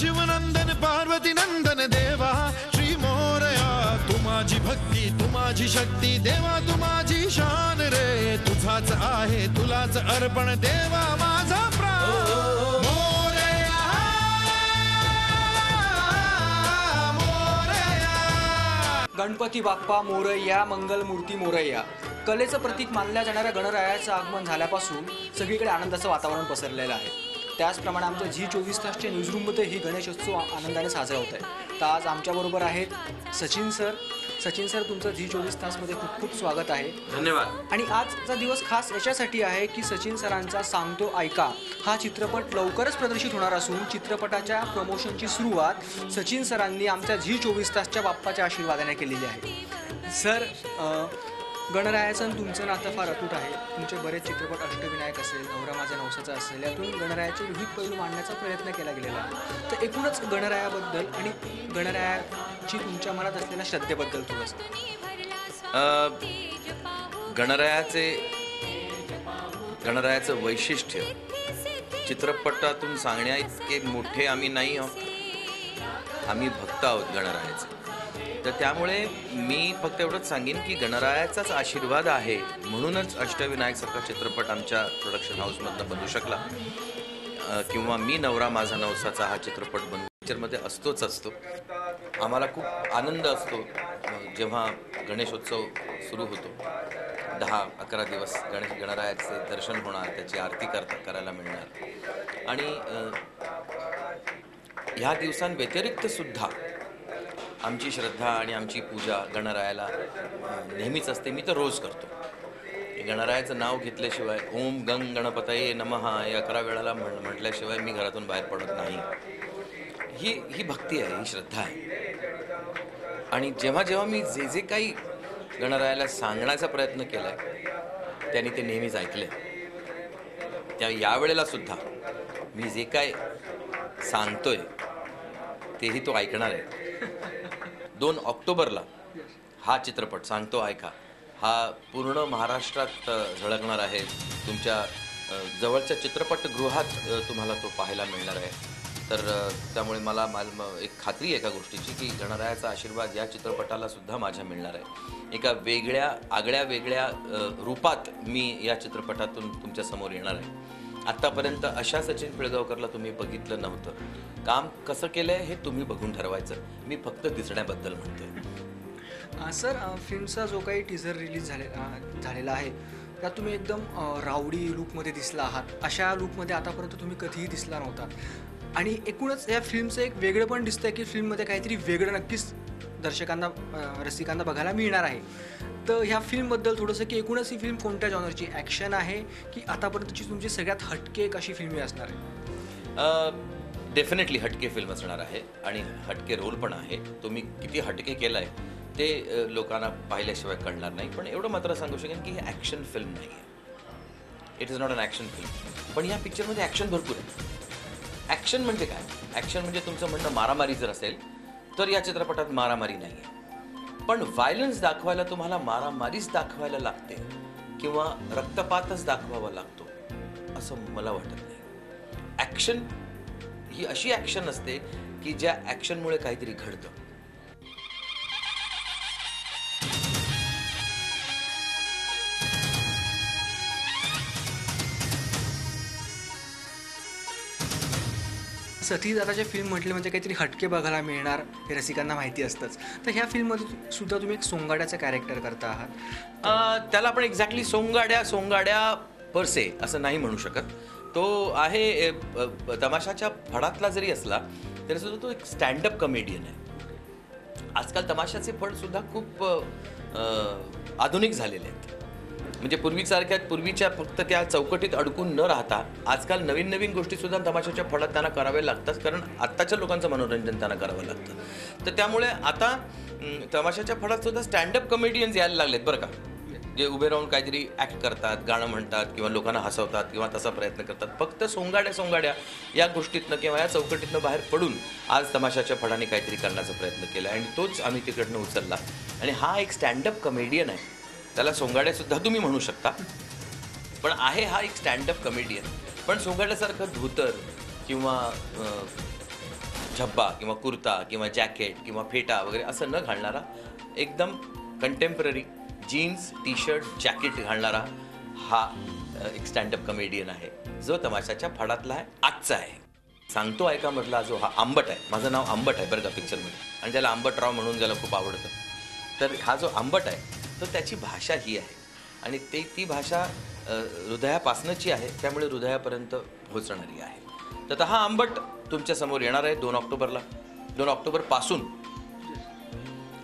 शिवनंदन पार्वती नंदन देवा श्री मोरया, तू माझी भक्ती तू माझी शक्ती देवा, तू माझी शान रे, तुझाच आहे तुलाच अर्पण देवा माझा प्राण मोरया, मोरया. गणपती बाप्पा मोरया, मंगलमूर्ती मोरया. कलेचं प्रतीक मानल्या जाणाऱ्या गणरायाचं आगमन झाल्यापासून सगळीकडे आनंदाचं वातावरण पसरलेलं आहे. त्याचप्रमाणे आमच्या झी 24 तासच्या न्यूजरूममध्ये ही गणेशोत्सव आनंदाने साजरा होत आहे. तर आज आमच्याबरोबर आहेत सचिन सर. सचिन सर, तुमचं झी 24 तासमध्ये खूप खूप स्वागत आहे. धन्यवाद. आणि आजचा दिवस खास याच्यासाठी आहे की सचिन सरांचा सांगतो ऐका हा चित्रपट लवकरच प्रदर्शित होणार असून चित्रपटाच्या प्रमोशनची सुरुवात सचिन सरांनी आमच्या झी 24 तासच्या बाप्पाच्या आशीर्वादाने केलेली आहे. सर, गणरायाचं आणि तुमचं नातं फार अतूट आहे. तुमचे बरेच चित्रपट अष्टविनायक असेल, नवरा माझा नवसाचा असेल, यातून गणरायाचे विविध पैलू मांडण्याचा प्रयत्न केला गेलेला आहे. तर एकूणच गणरायाबद्दल आणि गणरायाची तुमच्या मनात असलेल्या श्रद्धेबद्दल थोडंसं. गणरायाचं वैशिष्ट्य चित्रपटातून सांगण्या इतके मोठे आम्ही नाही आहोत. आम्ही भक्त आहोत गणरायाचे. तर त्यामुळे मी फक्त एवढंच सांगेन की गणरायाचाच आशीर्वाद आहे म्हणूनच अष्टविनायकसारखा चित्रपट आमच्या प्रोडक्शन हाऊसमधनं बनवू शकला. किंवा मी नवरा माझा नवसाचा हा चित्रपट बनवू पिक्चरमध्ये असतो. आम्हाला खूप आनंद असतो जेव्हा गणेशोत्सव सुरू होतो. 10-11 दिवस गणरायाचे दर्शन होणार, त्याची आरती करायला मिळणार. आणि ह्या दिवसांव्यतिरिक्त सुद्धा आमची श्रद्धा आणि आमची पूजा गणरायाला नेहमीच असते. मी तर रोज करतो. गणरायाचं नाव घेतल्याशिवाय ओम गंग गणपतये नमः हे 11 वेळाला म्हटल्याशिवाय मी घरातून बाहेर पडत नाही. ही भक्ती आहे, ही श्रद्धा आहे. आणि जेव्हा मी जे काही गणरायाला सांगण्याचा प्रयत्न केला आहे त्यांनी ते नेहमीच ऐकले. यावेळेला सुद्धा मी जे काय सांगतोय तेही तो ऐकणार आहे. 2 ऑक्टोबरला हा चित्रपट सांगतो ऐका हा पूर्ण महाराष्ट्रात झळकणार आहे. तुमच्या जवळच्या चित्रपटगृहात तुम्हाला तो पाहायला मिळणार आहे. तर त्यामुळे मला एक खात्री आहे एका गोष्टीची की गणरायाचा आशीर्वाद या चित्रपटाला सुद्धा माझ्या मिळणार आहे. एका आगळ्या रूपात मी या चित्रपटातून तुमच्या समोर येणार आहे. आत्तापर्यंत अशा सचिन पिळगावकरला तुम्ही बघितलं नव्हतं. काम कसं केलं आहे हे तुम्ही बघून ठरवायचं. मी फक्त दिसण्याबद्दल म्हणतोय. सर, फिल्मचा जो काही टीझर रिलीज झालेला आहे त्यात तुम्ही एकदम रावडी लुकमध्ये दिसला आहात. अशा लुकमध्ये आतापर्यंत तुम्ही कधीही दिसला नव्हता. आणि एकूणच या फिल्मचं एक वेगळं पण दिसतंय की फिल्ममध्ये काहीतरी वेगळं नक्कीच रसिकांना बघायला मिळणार आहे. तर ह्या फिल्मबद्दल थोडंसं की एकूणच ही फिल्म कोणत्या जॉनरची ॲक्शन आहे की आतापर्यंतची तुमची सगळ्यात हटके एक अशी फिल्म असणार आहे? डेफिनेटली हटके फिल्म असणार आहे आणि हटके रोल पण आहे. तो मी किती हटके केला आहे ते लोकांना पाहिल्याशिवाय कळणार नाही. पण एवढं मात्र सांगू शकेन की ही ॲक्शन फिल्म नाही आहे. It is not an action film. पण या पिक्चरमध्ये ॲक्शन भरपूर आहे. ॲक्शन म्हणजे काय? ॲक्शन म्हणजे तुमचं म्हणणं मारामारी जर असेल तर या चित्रपटात मारामारी नाही आहे. पण व्हायलन्स दाखवायला तुम्हाला मारामारीच दाखवायला लागते किंवा रक्तपातच दाखवावा लागतो असं मला वाटत नाही. ॲक्शन ही अशी ॲक्शन असते की ज्या ॲक्शनमुळे काहीतरी घडतं. सतीदादाच्या फिल्म म्हटले म्हणजे काहीतरी हटके बघायला मिळणार हे रसिकांना माहिती असतंच. तर ह्या फिल्ममध्ये सुद्धा तुम्ही एक सोंगाड्याचं कॅरेक्टर करता आहात. त्याला आपण एक्झॅक्टली सोंगाड्या परसे असं नाही म्हणू शकत. तो आहे तमाशाच्या फडातला जरी असला तरी सुद्धा तो एक स्टँडअप कमेडियन आहे. आजकाल तमाशाचे फड सुद्धा खूप आधुनिक झालेले आहेत. म्हणजे पूर्वीच्या फक्त त्या चौकटीत अडकून न राहता आजकाल नवीन गोष्टीसुद्धा तमाशाच्या फडात त्यांना कराव्या लागतात. कारण आत्ताच्या लोकांचं मनोरंजन त्यांना करावं लागतं. तर त्यामुळे आता तमाशाच्या फडात सुद्धा स्टँडअप कमेडियन्स यायला लागलेत बरं का. जे उभे राहून काहीतरी ॲक्ट करतात, गाणं म्हणतात किंवा लोकांना हसवतात किंवा तसा प्रयत्न करतात. फक्त सोंगाड्या या गोष्टीतनं किंवा या चौकटीतनं बाहेर पडून आज तमाशाच्या फडाने काहीतरी करण्याचा प्रयत्न केला आणि तोच आम्ही तिकडनं उचलला. आणि हा एक स्टँडअप कमेडियन आहे. त्याला सोंगाड्यासुद्धा तुम्ही म्हणू शकता. पण आहे हा एक स्टँडअप कमेडियन. पण सोंगाड्यासारखं धोतर किंवा झब्बा किंवा कुर्ता किंवा जॅकेट किंवा फेटा वगैरे असं न घालणारा, एकदम contemporary jeans T shirt jacket घालणारा हा एक स्टँडअप कमेडियन आहे, जो तमाशाच्या फडातला आहे, आजचा आहे. सांगतो ऐका मधला जो हा आंबट आहे, माझं नाव आंबट आहे बरं का पिक्चरमध्ये, आणि त्याला आंबटराव म्हणून त्याला खूप आवडतं. तर हा जो आंबट आहे तो त्याची भाषा ही आहे, आणि ती भाषा हृदयापासनची आहे, त्यामुळे हृदयापर्यंत पोहोचणारी आहे. तर हा आंबट तुमच्यासमोर येणार आहे 2 ऑक्टोबरला, 2 ऑक्टोबरपासून.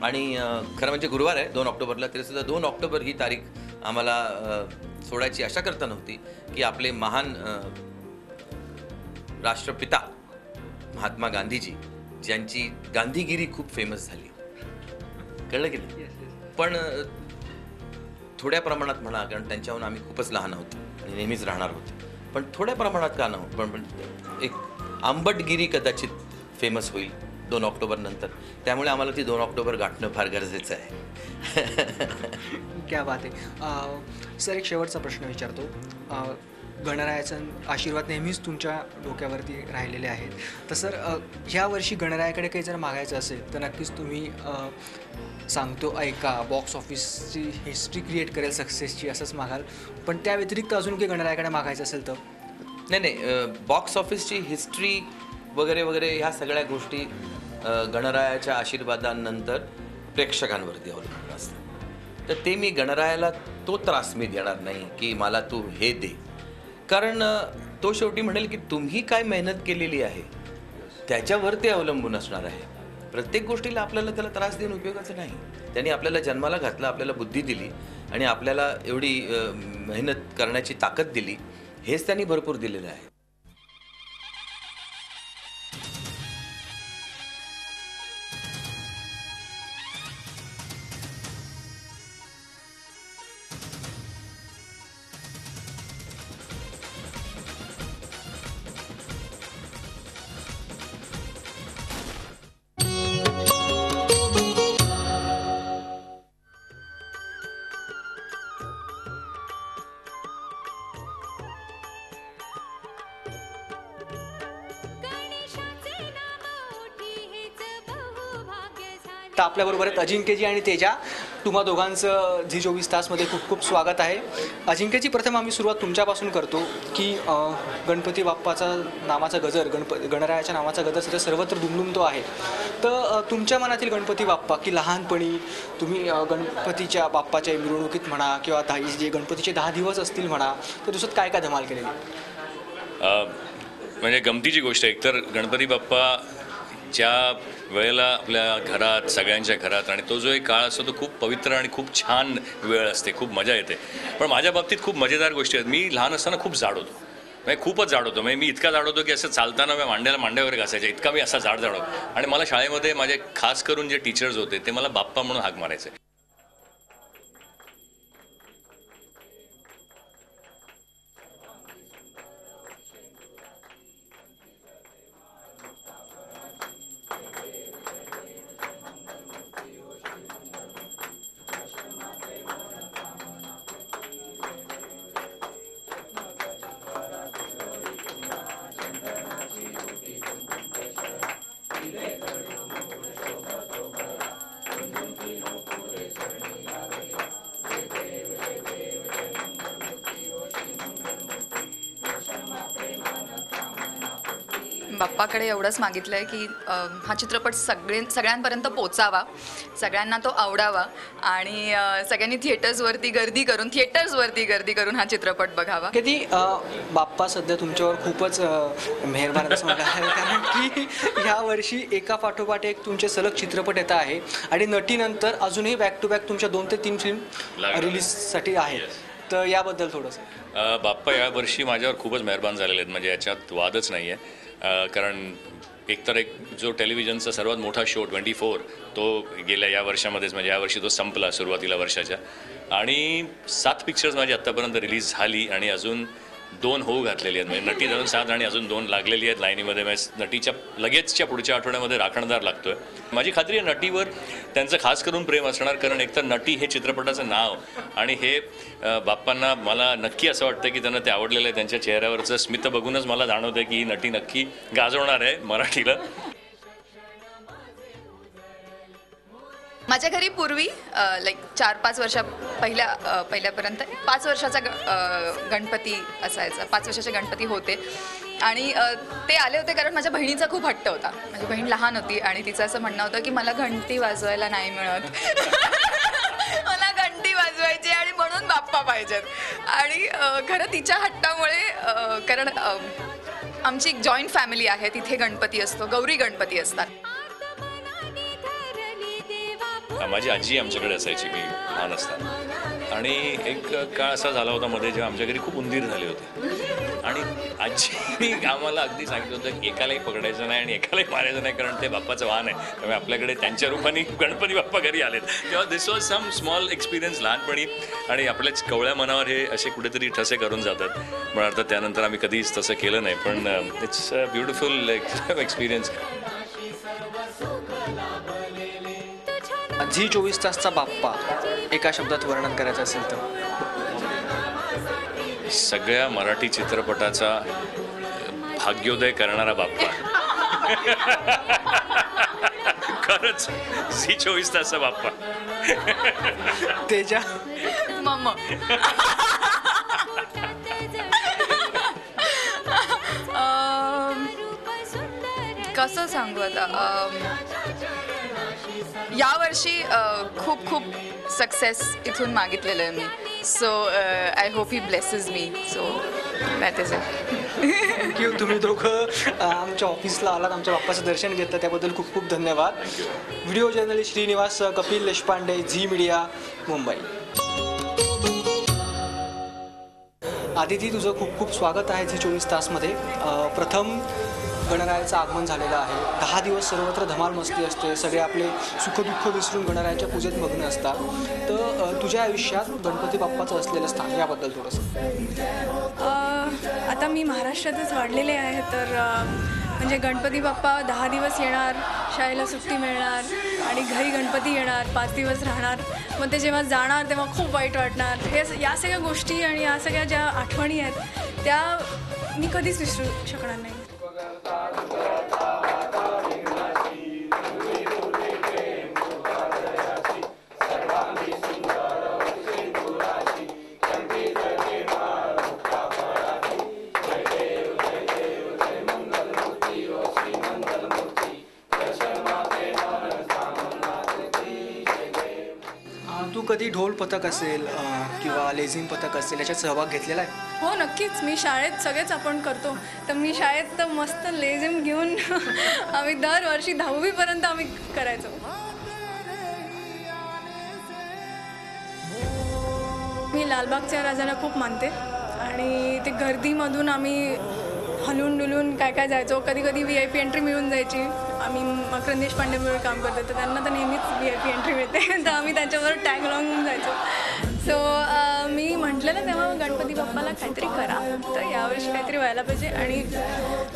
आणि खरं म्हणजे गुरुवार आहे 2 ऑक्टोबरला, तरीसुद्धा 2 ऑक्टोबर ही तारीख आम्हाला सोडायची आशा करता नव्हती, की आपले महान राष्ट्रपिता महात्मा गांधीजी, ज्यांची गांधीगिरी खूप फेमस झाली, कळलं की नाही, पण थोड्या प्रमाणात म्हणा, कारण त्यांच्याहून आम्ही खूपच लहान आहोत आणि नेहमीच राहणार होतो, पण थोड्या प्रमाणात का नव्हतं, पण एक आंबटगिरी कदाचित फेमस होईल 2 ऑक्टोबर नंतर. त्यामुळे आम्हाला ती 2 ऑक्टोबर गाठणं फार गरजेचं आहे. क्या बात आहे. सर, एक शेवटचा प्रश्न विचारतो. गणरायाचा आशीर्वाद नेहमीच तुमच्या डोक्यावरती राहिलेले आहेत, तर सर ह्या वर्षी गणरायाकडे काही जर मागायचं असेल तर नक्कीच तुम्ही सांगतो ऐका बॉक्स ऑफिसची हिस्ट्री क्रिएट करेल सक्सेसची असंच मागाल, पण त्या व्यतिरिक्त अजून काही गणरायाकडे मागायचं असेल तर? नाही, बॉक्स ऑफिसची हिस्ट्री वगैरे वगैरे ह्या सगळ्या गोष्टी गणरायाच्या आशीर्वादानंतर प्रेक्षकांवरती अवलंबून असतात. तर ते मी गणरायाला तो त्रास मी देणार नाही की मला तू हे दे, कारण तो शेवटी म्हणेल की तुम्ही काय मेहनत केलेली आहे त्याच्यावर ते अवलंबून असणार आहे. प्रत्येक गोष्टीला आपल्याला त्याला त्रास देऊन उपयोगाचं नाही. त्यांनी आपल्याला जन्माला घातलं, आपल्याला बुद्धी दिली आणि आपल्याला एवढी मेहनत करण्याची ताकद दिली, हेच त्यांनी भरपूर दिलेलं आहे. तर आपल्याबरोबर आहेत अजिंक्यजी आणि तेजा. तुम्हा दोघांचं झी 24 तासमध्ये खूप खूप स्वागत आहे. अजिंक्यजी, प्रथम आम्ही सुरुवात तुमच्यापासून करतो की गणपती बाप्पाचा नावाचा गजर, गणरायाच्या नावाचा गजर सध्या सर्वत्र दुमदुमतो आहे. तर तुमच्या मनातील गणपती बाप्पा, की लहानपणी तुम्ही गणपतीच्या बाप्पाच्या मिरवणुकीत म्हणा किंवा जे गणपतीचे 10 दिवस असतील म्हणा, तर दुसरं काय काय धमाल केलेली? म्हणजे गमतीची गोष्ट आहे. एकतर गणपती बाप्पा ज्या वेळेला आपल्या घरात, सगळ्यांच्या घरात, आणि तो जो एक काळ असतो तो खूप पवित्र आणि खूप छान वेळ असते, खूप मजा येते. पण माझ्या बाबतीत खूप मजेदार गोष्टी आहेत. मी लहान असताना खूप जाड होतो, म्हणजे खूपच जाड होतो. म्हणजे मी इतका जाड होतो की असं चालताना मी मांड्या वगैरे घासायच्या, इतका मी असा जाड होतो. आणि मला शाळेमध्ये माझे खास करून जे टीचर्स होते ते मला बाप्पा म्हणून हाक मारायचे. बाप्पाकडे एवढंच मागितलं आहे की हा चित्रपट सगळ्यांपर्यंत पोचावा, सगळ्यांना तो आवडावा आणि सगळ्यांनी थिएटर्सवरती गर्दी करून हा चित्रपट बघावा. किती बाप्पा सध्या तुमच्यावर खूपच मेहरबान असं म्हटलं आहे, कारण की ह्या वर्षी एका पाठोपाठ एक तुमचे सलग चित्रपट येत आहे आणि नटीनंतर अजूनही बॅक टू बॅक तुमच्या 2 ते 3 फिल्म रिलीजसाठी आहेत. तर याबद्दल थोडंसं. बाप्पा यावर्षी माझ्यावर खूपच मेहरबान झालेले आहेत, म्हणजे याच्यात वादच नाही आहे. कारण एकतर एक जो टेलिव्हिजनचा सर्वात मोठा शो 24 तो गेल्या या वर्षामध्येच, म्हणजे यावर्षी तो संपला सुरुवातीला वर्षाच्या, आणि 7 पिक्चर्स माझी आत्तापर्यंत रिलीज झाली आणि अजून 2 होऊ घातलेली आहेत. म्हणजे नटी धरून 7 आणि अजून 2 लागलेली आहेत लाईनीमध्ये. म्हणजे नटीच्या लगेचच्या पुढच्या आठवड्यामध्ये राखणदार लागतोय. माझी खात्री आहे नटीवर त्यांचं खास करून प्रेम असणार, कारण एकतर नटी हे चित्रपटाचं नाव आणि हे बाप्पांना मला नक्की असं वाटतं की त्यांना ते आवडलेलं आहे. त्यांच्या चेहऱ्यावरचं स्मित बघूनच मला जाणवतं की ही नटी नक्की गाजवणार आहे मराठीला. माझ्या घरी पूर्वी लाईक 4-5 वर्षा पहिल्यापर्यंत 5 वर्षाचा गणपती असायचा. 5 वर्षाचे गणपती होते आणि ते आले होते कारण माझ्या बहिणीचा खूप हट्ट होता. माझी बहीण लहान होती आणि तिचं असं म्हणणं होतं की मला घंटी वाजवायला नाही मिळत. मला घंटी वाजवायची आणि म्हणून बाप्पा पाहिजेत. आणि खरं तिच्या हट्टामुळे कारण आमची एक जॉईंट फॅमिली आहे, तिथे गणपती असतो, गौरी गणपती असतात. माझी आजी आमच्याकडे असायची मी लहान असताना आणि एक काळ असा झाला होता मध्ये जेव्हा आमच्या घरी खूप उंदीर झाले होते आणि आजीने आम्हाला अगदी सांगितलं होतं की एकालाही पकडायचं नाही आणि एकालाही मारायचं नाही कारण ते बाप्पाचं वाहन आहे. त्यामुळे आपल्याकडे त्यांच्या रूपाने गणपती बाप्पा घरी आलेत. तेव्हा दिस वॉज सम स्मॉल एक्सपिरियन्स लहानपणी आणि आपल्याच कवळ्या मनावर हे असे कुठेतरी ठसे करून जातात. मला वाटतं त्यानंतर आम्ही कधीच तसं केलं नाही पण it's a beautiful experience. Zee 24 तासचा बाप्पा एका शब्दात वर्णन करायचं असेल तर? सगळ्या मराठी चित्रपटाचा भाग्योदय करणारा बाप्पा. खरंच झी 24 तासचा बाप्पा. तेजा मम्मा. कसं सांगू आता, यावर्षी खूप खूप सक्सेस इथून मागितलेलं आहे मी. So I hope he blesses me. So that is it. Thank you. तुम्ही दोघं आमच्या ऑफिसला आलात, आमच्या बाप्पाचं दर्शन घेतलं त्याबद्दल खूप खूप धन्यवाद. Video journalist Shrinivas, Kapil Deshpande, Zee media, Mumbai. Aditi, तुझं खूप खूप स्वागत आहे झी 24 तासमध्ये. प्रथम गणरायाचं आगमन झालेलं आहे. 10 दिवस सर्वत्र धमाल मस्ती असते, सगळे आपले सुखदुःख विसरून गणरायाच्या पूजेत मग्न असतात. तर तुझ्या आयुष्यात गणपती बाप्पाचं असलेलं स्थान याबद्दल थोडंसं. आता मी महाराष्ट्रातच वाढलेले आहे तर म्हणजे गणपती बाप्पा 10 दिवस येणार, शाळेला सुट्टी मिळणार आणि घरी गणपती येणार, 5 दिवस राहणार. मग ते जेव्हा जाणार तेव्हा खूप वाईट वाटणार. या सगळ्या गोष्टी आणि या सगळ्या ज्या आठवणी आहेत त्या मी कधीच विसरू शकणार नाही. तू कधी ढोल पथक असेल किंवा लेझिम पथक असेल याच्यात सहभाग घेतलेला आहे? हो नक्कीच. मी शाळेत सगळेच आपण करतो. तर मी शाळेत तर मस्त लेझिम घेऊन आम्ही दरवर्षी 10वीपर्यंत आम्ही करायचो. मी लालबागच्या राजाला खूप मानते आणि ते गर्दीमधून आम्ही हलून डुलून काय काय जायचो. कधी कधी VIP एंट्री मिळून जायची. आम्ही मकरंद देशपांडेबरोबर काम करतो तर त्यांना तर नेहमीच VIP एंट्री मिळते तर आम्ही त्यांच्याबरोबर टॅग लावून जायचो. सो मी म्हटलेलं तेव्हा गणपती बाप्पाला काहीतरी करा, तर यावर्षी काहीतरी व्हायला पाहिजे आणि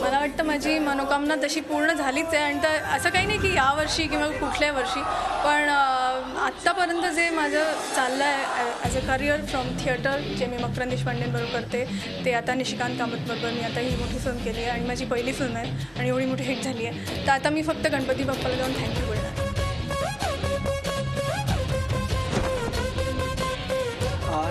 मला वाटतं माझी मनोकामना तशी पूर्ण झालीच आहे. आणि तर असं काही नाही की यावर्षी किंवा कुठल्या वर्षी, पण आत्तापर्यंत जे माझं चाललं आहे as a career from theatre जे मी मकरंद देशपांडेंबरोबर करते ते आता निशिकांत कामतबरोबर मी आता ही मोठी फिल्म केली आहे आणि माझी पहिली फिल्म आहे आणि एवढी मोठी हिट झाली आहे. तर आता मी फक्त गणपती बाप्पाला जाऊन थँक्यू बोलणार.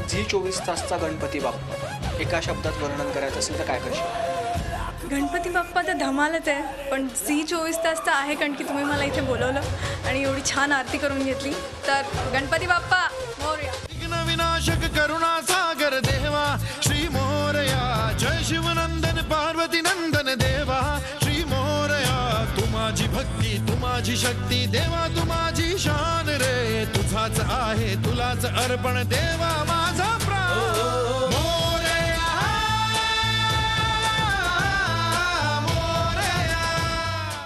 झी 24 तासचा गणपती बाप्पा एका शब्दात वर्णन करायचं असेल तर काय करशील? गणपती बाप्पा तर धमालच आहे, पण झी 24 तास तर आहे कारण की तुम्ही मला इथे बोलवलं आणि एवढी छान आरती करून घेतली. तर गणपती बाप्पा मोरया. विघ्न विनाशक करुणा सागर देवा श्री मोरया. जय शिवनंदन पार्वती नंदन देवा श्री मोरया. तू माझी भक्ती, तू माझी शक्ती देवा, तू माझी शान रे. तुझाच आहे तुलाच अर्पण देवा माझा प्राण. मोरया मोरया.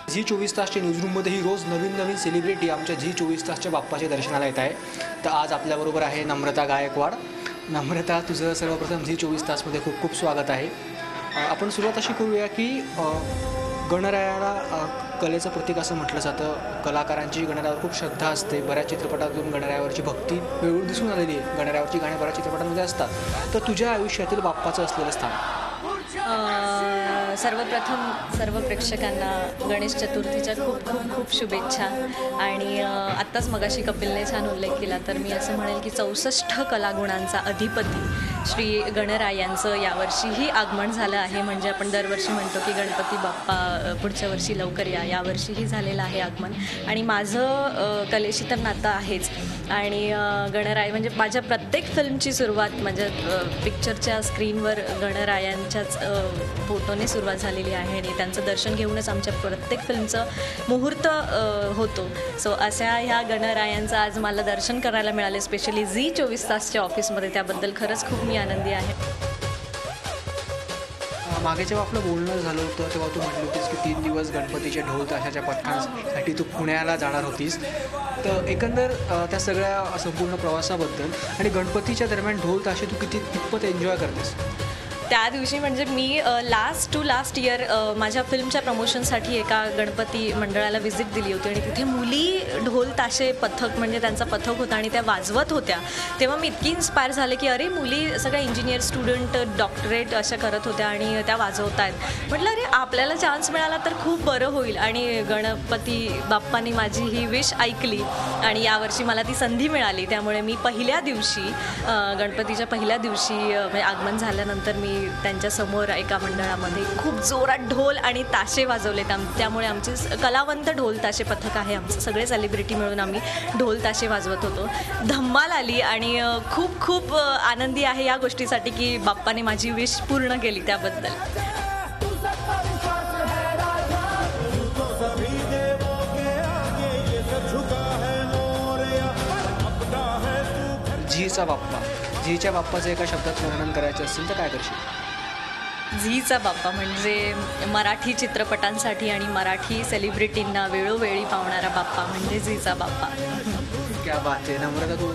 झी 24 तासच्या न्यूजरूममध्येही रोज नवीन नवीन सेलिब्रिटी आमच्या झी 24 तासच्या बाप्पाच्या दर्शनाला येत आहे. तर आज आपल्याबरोबर आहे नम्रता गायकवाड. नम्रता, तुझं सर्वप्रथम झी 24 तासमध्ये खूप खूप स्वागत आहे. आपण सुरुवात अशी करूया की गणरायाला कलेचं प्रतीक असं म्हटलं जातं. कलाकारांची गणरायावर खूप श्रद्धा असते. बऱ्याच चित्रपटातून गणरायावरची भक्ती वेळोवेळी दिसून आलेली आहे. गणरायावरची गाणी बऱ्याच चित्रपटांमध्ये असतात. तर तुझ्या आयुष्यातील बाप्पाचं असलेलं स्थान? सर्वप्रथम सर्व प्रेक्षकांना गणेश चतुर्थीच्या खूप खूप खूप शुभेच्छा. आणि आत्ताच मगाशी कपिलने छान उल्लेख केला, तर मी असं म्हणेल की 64 कलागुणांचा अधिपती श्री गणराय यांचं यावर्षीही आगमन झालं आहे. म्हणजे आपण दरवर्षी म्हणतो की गणपती बाप्पा पुढच्या वर्षी लवकर या, यावर्षीही झालेलं आहे आगमन. आणि माझं कलेशी तर नातं आहेच. आणि गणराय म्हणजे माझ्या प्रत्येक फिल्मची सुरुवात माझ्या पिक्चरच्या स्क्रीनवर गणरायांच्याच फोटोने सुरुवात झालेली आहे आणि त्यांचं दर्शन घेऊनच आमच्या प्रत्येक फिल्मचं मुहूर्त होतो. सो अशा ह्या गणरायांचं आज मला दर्शन करायला मिळाले, स्पेशली झी 24 तासच्या ऑफिसमध्ये. त्याबद्दल खरंच खूप मी आनंदी आहे. मागे जेव्हा आपलं बोलणं झालं होतं तेव्हा तू म्हटली होतीस की 3 दिवस गणपतीच्या ढोल ताशाच्या पथकांसाठी तू पुण्याला जाणार होतीस. तर एकंदर त्या सगळ्या संपूर्ण प्रवासाबद्दल आणि गणपतीच्या दरम्यान ढोल ताशे तू कितपत एन्जॉय करतेस? त्या दिवशी म्हणजे मी लास्ट इयर माझ्या फिल्मच्या प्रमोशनसाठी एका गणपती मंडळाला व्हिजिट दिली होती आणि तिथे मुली ढोल ताशे पथक म्हणजे त्यांचा पथक होता आणि त्या वाजवत होत्या. तेव्हा मी इतकी इन्स्पायर झाले की अरे मुली सगळ्या इंजिनियर स्टुडंट डॉक्टरेट अशा करत होत्या आणि त्या वाजवत आहेत. म्हटलं अरे आपल्याला चान्स मिळाला तर खूप बरं होईल. आणि गणपती बाप्पांनी माझी ही विश ऐकली आणि यावर्षी मला ती संधी मिळाली. त्यामुळे मी पहिल्या दिवशी गणपतीच्या पहिल्या दिवशी म्हणजे आगमन झाल्यानंतर मी त्यांच्यासमोर एका मंडळामध्ये खूप जोरात ढोल आणि ताशे वाजवले. त्यामुळे आमचे कलावंत ढोल ताशे पथक आहे आमचं, सगळे सेलिब्रिटी मिळून आम्ही ढोल ताशे वाजवत होतो. धम्माल आली आणि खूप खूप आनंदी आहे या गोष्टीसाठी की बाप्पाने माझी विश पूर्ण केली त्याबद्दल. झीचा बाप्पा, झीच्या बाप्पाचं एका शब्दात वर्णन करायचं असेल तर काय करशील? झीचा बाप्पा म्हणजे मराठी चित्रपटांसाठी आणि मराठी सेलिब्रिटींना वेळोवेळी पावणारा बाप्पा म्हणजे झीचा बाप्पा. क्या बात आहे नम्रता, तू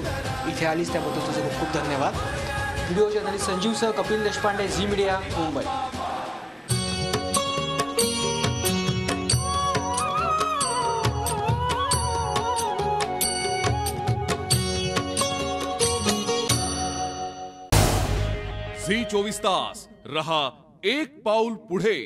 इथे आलीस त्याबद्दल तुझं खूप खूप धन्यवाद. व्हिडिओ जर्नलिस्ट संजीवसह कपिल देशपांडे, झी मीडिया, मुंबई. झी 24 तास रहा एक पाऊल पुढे.